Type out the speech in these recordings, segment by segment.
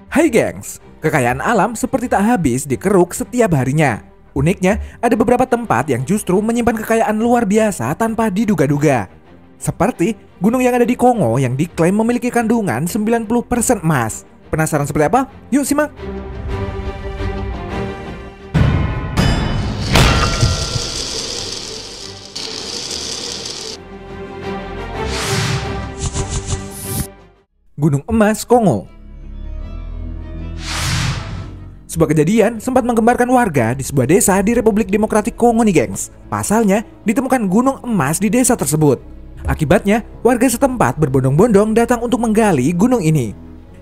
Hai gengs, kekayaan alam seperti tak habis dikeruk setiap harinya. Uniknya, ada beberapa tempat yang justru menyimpan kekayaan luar biasa tanpa diduga-duga. Seperti gunung yang ada di Kongo yang diklaim memiliki kandungan 90% emas. Penasaran seperti apa? Yuk simak! Gunung Emas Kongo. Sebuah kejadian sempat menggembarkan warga di sebuah desa di Republik Demokratik Kongo nih gengs. Pasalnya, ditemukan gunung emas di desa tersebut. Akibatnya, warga setempat berbondong-bondong datang untuk menggali gunung ini.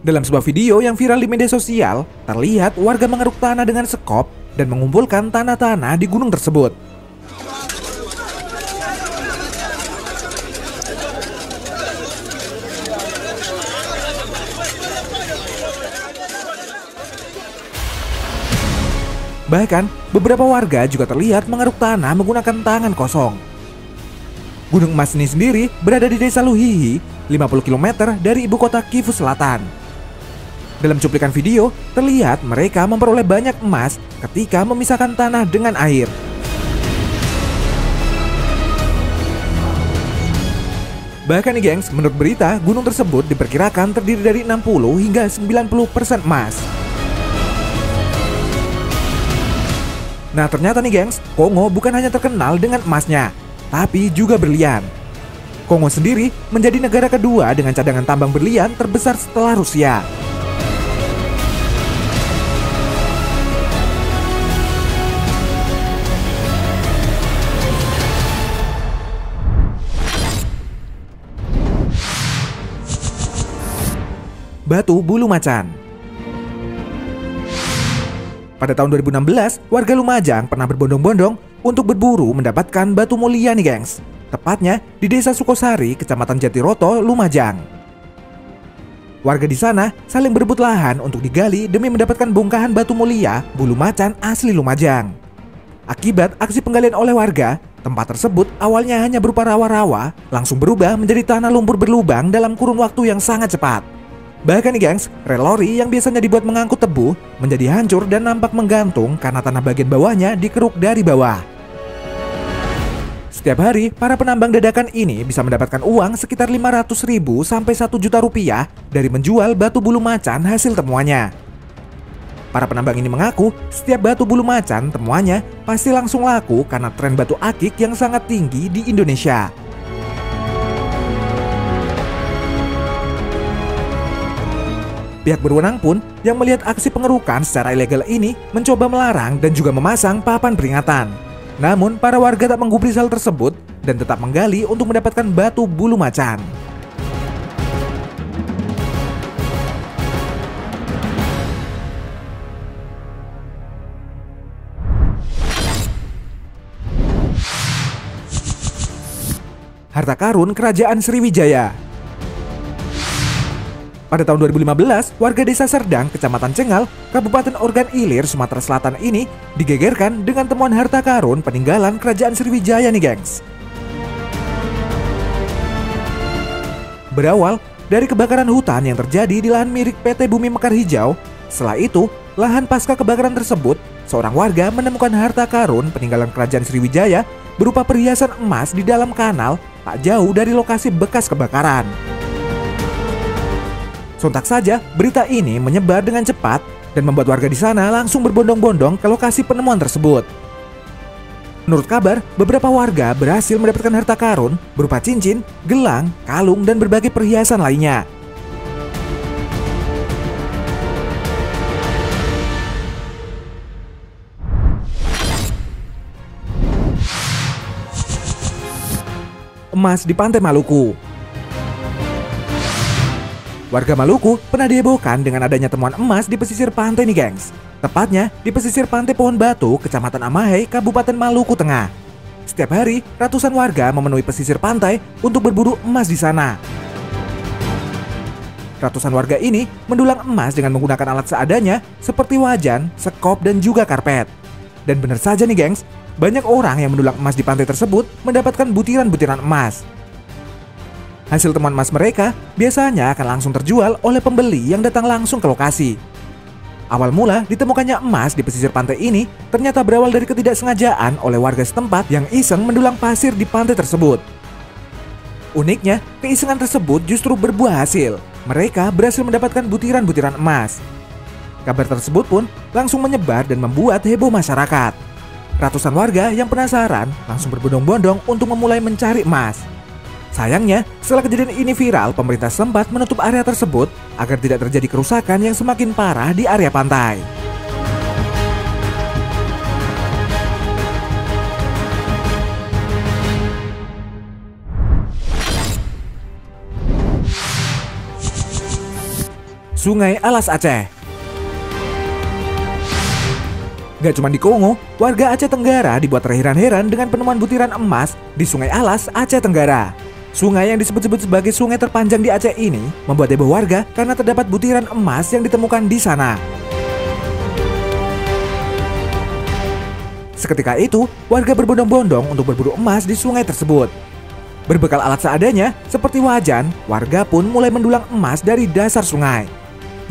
Dalam sebuah video yang viral di media sosial, terlihat warga mengeruk tanah dengan sekop dan mengumpulkan tanah-tanah di gunung tersebut. Bahkan, beberapa warga juga terlihat mengeruk tanah menggunakan tangan kosong. Gunung emas ini sendiri berada di desa Luhihi, 50 km dari ibu kota Kivu Selatan. Dalam cuplikan video, terlihat mereka memperoleh banyak emas ketika memisahkan tanah dengan air. Bahkan nih gengs, menurut berita, gunung tersebut diperkirakan terdiri dari 60 hingga 90% emas. Nah ternyata nih gengs, Kongo bukan hanya terkenal dengan emasnya, tapi juga berlian. Kongo sendiri menjadi negara kedua dengan cadangan tambang berlian terbesar setelah Rusia. Batu Bulu Macan. Pada tahun 2016, warga Lumajang pernah berbondong-bondong untuk berburu mendapatkan batu mulia nih gengs. Tepatnya di desa Sukosari, kecamatan Jatiroto, Lumajang. Warga di sana saling berebut lahan untuk digali demi mendapatkan bongkahan batu mulia bulu macan asli Lumajang. Akibat aksi penggalian oleh warga, tempat tersebut awalnya hanya berupa rawa-rawa, langsung berubah menjadi tanah lumpur berlubang dalam kurun waktu yang sangat cepat. Bahkan nih gengs, rel lori yang biasanya dibuat mengangkut tebu menjadi hancur dan nampak menggantung karena tanah bagian bawahnya dikeruk dari bawah. Setiap hari, para penambang dadakan ini bisa mendapatkan uang sekitar 500.000 sampai 1 juta rupiah dari menjual batu bulu macan hasil temuannya. Para penambang ini mengaku setiap batu bulu macan temuannya pasti langsung laku karena tren batu akik yang sangat tinggi di Indonesia. Pihak berwenang pun yang melihat aksi pengerukan secara ilegal ini mencoba melarang dan juga memasang papan peringatan. Namun para warga tak menggubris hal tersebut dan tetap menggali untuk mendapatkan batu bulu macan. Harta karun Kerajaan Sriwijaya. Pada tahun 2015, warga desa Serdang, Kecamatan Cengal, Kabupaten Organ Ilir, Sumatera Selatan ini digegerkan dengan temuan harta karun peninggalan Kerajaan Sriwijaya nih gengs. Berawal dari kebakaran hutan yang terjadi di lahan milik PT Bumi Mekar Hijau, setelah itu, lahan pasca kebakaran tersebut, seorang warga menemukan harta karun peninggalan Kerajaan Sriwijaya berupa perhiasan emas di dalam kanal tak jauh dari lokasi bekas kebakaran. Sontak saja, berita ini menyebar dengan cepat dan membuat warga di sana langsung berbondong-bondong ke lokasi penemuan tersebut. Menurut kabar, beberapa warga berhasil mendapatkan harta karun berupa cincin, gelang, kalung, dan berbagai perhiasan lainnya. Emas di Pantai Maluku. Warga Maluku pernah dihebohkan dengan adanya temuan emas di pesisir pantai nih gengs. Tepatnya di pesisir pantai Pohon Batu, Kecamatan Amahai, Kabupaten Maluku Tengah. Setiap hari, ratusan warga memenuhi pesisir pantai untuk berburu emas di sana. Ratusan warga ini mendulang emas dengan menggunakan alat seadanya seperti wajan, sekop, dan juga karpet. Dan benar saja nih gengs, banyak orang yang mendulang emas di pantai tersebut mendapatkan butiran-butiran emas. Hasil temuan emas mereka biasanya akan langsung terjual oleh pembeli yang datang langsung ke lokasi. Awal mula ditemukannya emas di pesisir pantai ini ternyata berawal dari ketidaksengajaan oleh warga setempat yang iseng mendulang pasir di pantai tersebut. Uniknya, keisengan tersebut justru berbuah hasil. Mereka berhasil mendapatkan butiran-butiran emas. Kabar tersebut pun langsung menyebar dan membuat heboh masyarakat. Ratusan warga yang penasaran langsung berbondong-bondong untuk memulai mencari emas. Sayangnya, setelah kejadian ini viral, pemerintah sempat menutup area tersebut agar tidak terjadi kerusakan yang semakin parah di area pantai. Sungai Alas Aceh. Gak cuma di Kongo, warga Aceh Tenggara dibuat terheran-heran dengan penemuan butiran emas di Sungai Alas, Aceh Tenggara. Sungai yang disebut-sebut sebagai sungai terpanjang di Aceh ini membuat heboh warga karena terdapat butiran emas yang ditemukan di sana. Seketika itu, warga berbondong-bondong untuk berburu emas di sungai tersebut. Berbekal alat seadanya, seperti wajan, warga pun mulai mendulang emas dari dasar sungai.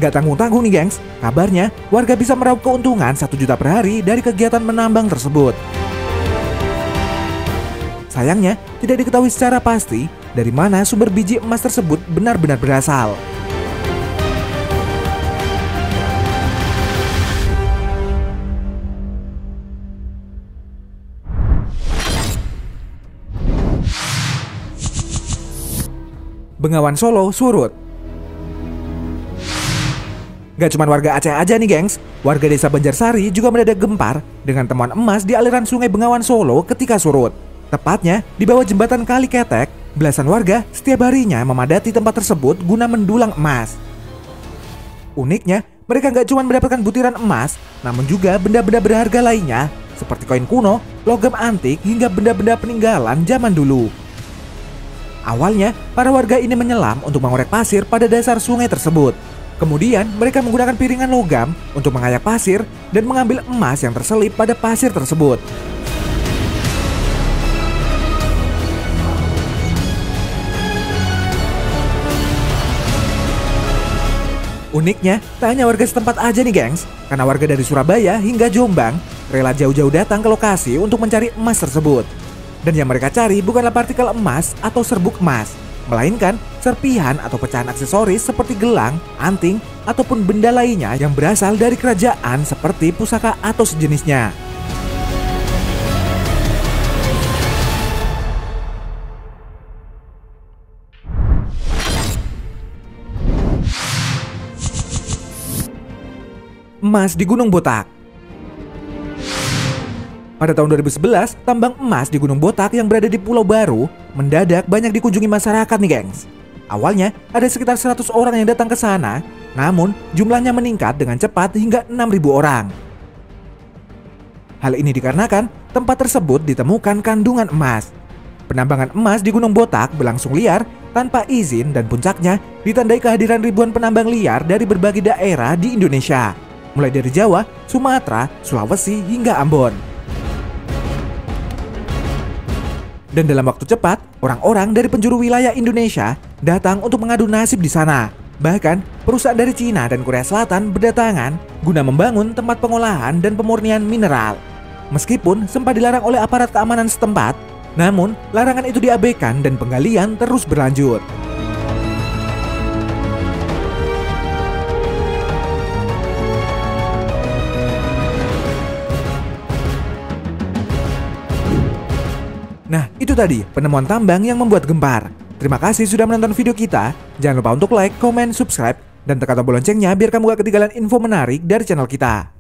Gak tanggung-tanggung nih gengs, kabarnya warga bisa meraup keuntungan 1 juta per hari dari kegiatan menambang tersebut. Sayangnya, tidak diketahui secara pasti dari mana sumber biji emas tersebut benar-benar berasal. Bengawan Solo surut. Gak cuma warga Aceh aja nih gengs, warga desa Banjarsari juga mendadak gempar dengan temuan emas di aliran sungai Bengawan Solo ketika surut. Tepatnya di bawah jembatan Kali Ketek, belasan warga setiap harinya memadati tempat tersebut guna mendulang emas. Uniknya, mereka gak cuma mendapatkan butiran emas, namun juga benda-benda berharga lainnya seperti koin kuno, logam antik, hingga benda-benda peninggalan zaman dulu. Awalnya, para warga ini menyelam untuk mengorek pasir pada dasar sungai tersebut. Kemudian, mereka menggunakan piringan logam untuk mengayak pasir dan mengambil emas yang terselip pada pasir tersebut. Uniknya, tak hanya warga setempat aja nih gengs, karena warga dari Surabaya hingga Jombang rela jauh-jauh datang ke lokasi untuk mencari emas tersebut. Dan yang mereka cari bukanlah partikel emas atau serbuk emas, melainkan serpihan atau pecahan aksesoris seperti gelang, anting, ataupun benda lainnya yang berasal dari kerajaan seperti pusaka atau sejenisnya. Emas di Gunung Botak. Pada tahun 2011, tambang emas di Gunung Botak yang berada di Pulau Baru mendadak banyak dikunjungi masyarakat nih gengs. Awalnya ada sekitar 100 orang yang datang ke sana, namun jumlahnya meningkat dengan cepat hingga 6.000 orang. Hal ini dikarenakan tempat tersebut ditemukan kandungan emas. Penambangan emas di Gunung Botak berlangsung liar tanpa izin dan puncaknya ditandai kehadiran ribuan penambang liar dari berbagai daerah di Indonesia, mulai dari Jawa, Sumatera, Sulawesi, hingga Ambon. Dan dalam waktu cepat, orang-orang dari penjuru wilayah Indonesia datang untuk mengadu nasib di sana. Bahkan, perusahaan dari Cina dan Korea Selatan berdatangan guna membangun tempat pengolahan dan pemurnian mineral. Meskipun sempat dilarang oleh aparat keamanan setempat, namun larangan itu diabaikan dan penggalian terus berlanjut. Nah, itu tadi penemuan tambang yang membuat gempar. Terima kasih sudah menonton video kita. Jangan lupa untuk like, komen, subscribe, dan tekan tombol loncengnya biar kamu gak ketinggalan info menarik dari channel kita.